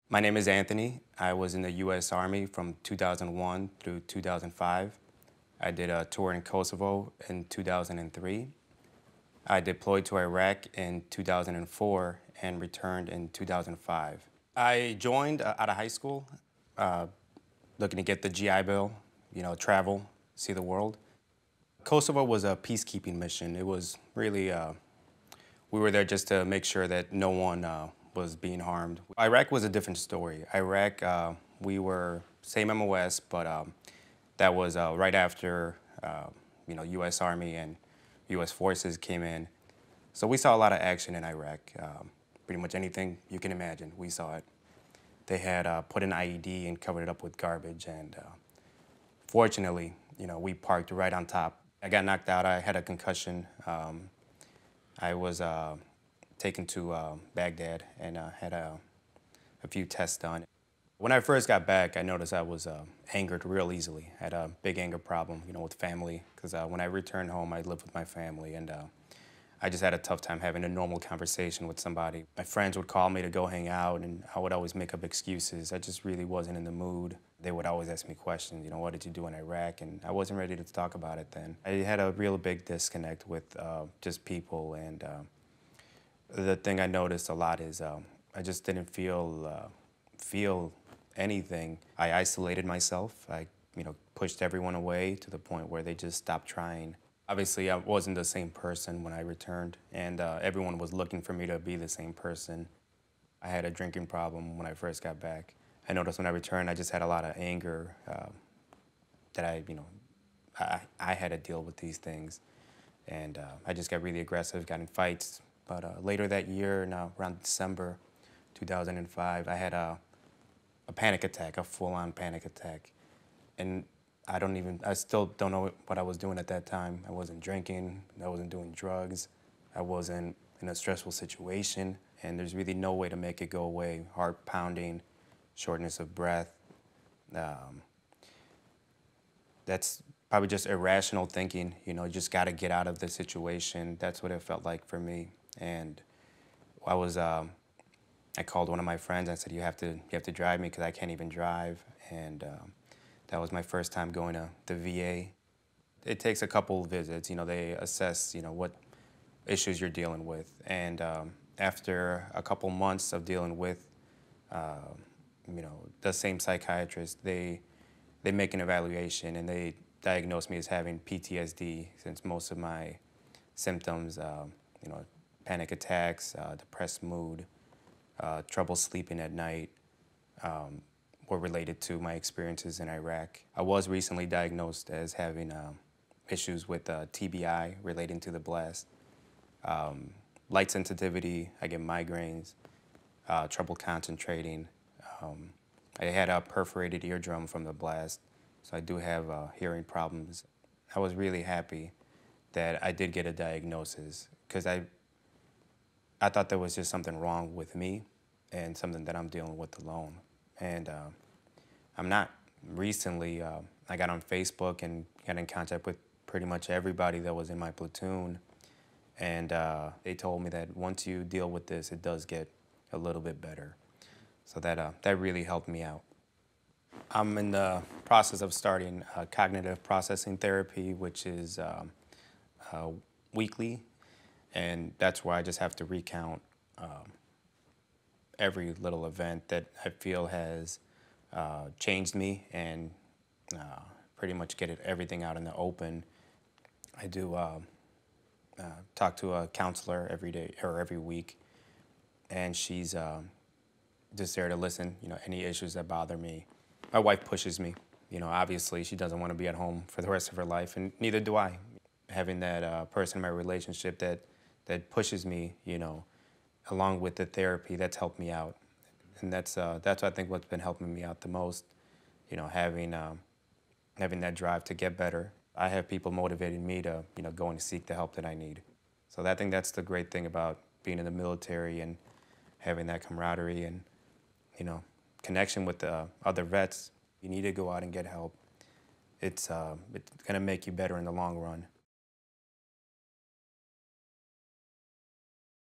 My name is Anthony. I was in the U.S. Army from 2001 through 2005. I did a tour in Kosovo in 2003. I deployed to Iraq in 2004 and returned in 2005. I joined out of high school, uh, looking to get the GI Bill, travel, see the world. Kosovo was a peacekeeping mission. It was really, we were there just to make sure that no one was being harmed. Iraq was a different story. Iraq, we were same MOS, but that was right after U.S. Army and U.S. forces came in. So we saw a lot of action in Iraq. Pretty much anything you can imagine, we saw it. They had put an IED and covered it up with garbage, and fortunately, we parked right on top. I got knocked out. I had a concussion. I was taken to Baghdad and had a few tests done. When I first got back, I noticed I was angered real easily. I had a big anger problem, with family, because when I returned home, I lived with my family, and I just had a tough time having a normal conversation with somebody. My friends would call me to go hang out, and I would always make up excuses. I just really wasn't in the mood. They would always ask me questions, what did you do in Iraq? And I wasn't ready to talk about it then. I had a real big disconnect with just people, and the thing I noticed a lot is I just didn't feel anything. I isolated myself. I pushed everyone away to the point where they just stopped trying. Obviously, I wasn't the same person when I returned, and everyone was looking for me to be the same person. I had a drinking problem when I first got back. I noticed when I returned, I just had a lot of anger that I had to deal with these things. And I just got really aggressive, got in fights. But later that year, now around December 2005, I had a panic attack, a full-on panic attack. And I still don't know what I was doing at that time. I wasn't drinking, I wasn't doing drugs, I wasn't in a stressful situation, and there's really no way to make it go away. Heart pounding, shortness of breath. That's probably just irrational thinking, you just gotta get out of the situation. That's what it felt like for me. And I called one of my friends. I said, you have to drive me because I can't even drive. And that was my first time going to the VA. It takes a couple visits. They assess, what issues you're dealing with. And after a couple months of dealing with, the same psychiatrist, they make an evaluation and they diagnose me as having PTSD, since most of my symptoms, panic attacks, depressed mood, trouble sleeping at night, were related to my experiences in Iraq. I was recently diagnosed as having issues with TBI relating to the blast. Light sensitivity, I get migraines, trouble concentrating. I had a perforated eardrum from the blast, so I do have hearing problems. I was really happy that I did get a diagnosis, because I thought there was just something wrong with me and something that I'm dealing with alone. And I'm not. Recently, I got on Facebook and got in contact with pretty much everybody that was in my platoon. And they told me that once you deal with this, it does get a little bit better. So that really helped me out. I'm in the process of starting cognitive processing therapy, which is weekly. And that's where I just have to recount every little event that I feel has changed me, and pretty much get everything out in the open. I do talk to a counselor every day or every week, and she's just there to listen, any issues that bother me. My wife pushes me. Obviously she doesn't want to be at home for the rest of her life, and neither do I. Having that person in my relationship that pushes me, along with the therapy, that's helped me out. And that's I think what's been helping me out the most, having that drive to get better. I have people motivating me to, go and seek the help that I need. So I think that's the great thing about being in the military and having that camaraderie and, connection with the other vets. You need to go out and get help. It's gonna make you better in the long run.